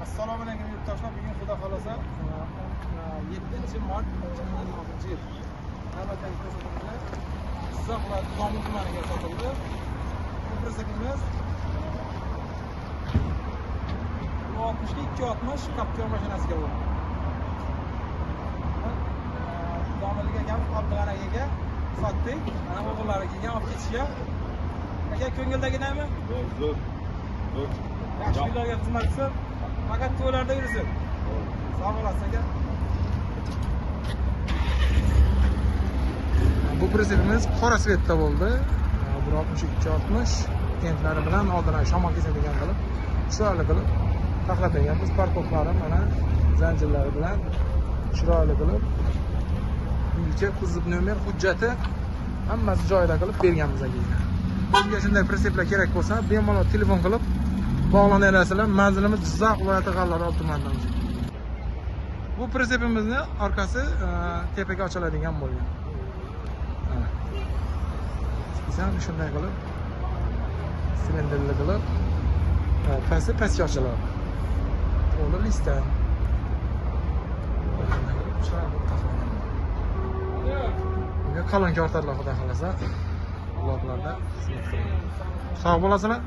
Assalomu alaykum yurtdoshlar. Bugun xudo xolasa 7-mart 2026-yil. Navbatdagi ko'rsatuvimiz Jizzax viloyati Zomin tumaniga sotildi. Bu pritsepimiz 6260 Captur mashinasiga bo'ldi. Domiliga ham Abdug'ani akaga sotdik. Mana o'g'illariga ham olib ketishga. Aka ko'ngildagidami? Zo'r. Yaxshi kunlarga xizmat qilsin. Faqat to'ylarda yursin. Sog' bo'lasiz aka. Bu pritsepimiz qora svetda bo'ldi. 16260 tentlari bilan oldindan shamol kesadigan qilib, chiroyli qilib taxlatanganmiz. Parkovlari mana zanjirlari bilan chiroyli qilib, uyga kuzov nomer hujjati hammasi joyida qilib berganmiz aka. Sizga shunday pritseplar kerak bo'lsa, bemalol telefon qilib bog'lanaverasizlar. Manzilimiz Jizzax viloyati G'allorol tumanidamiz. Bu pritsepimizni orqasi tepaga ochiladigan bo'lgan. Bizam shunday qilib silindrli qilib pastga ochiladi. To'g'ri listdan. Bunga qalin ortadilar xudo xolasa. Vloglarda sog' bo'lasizlar.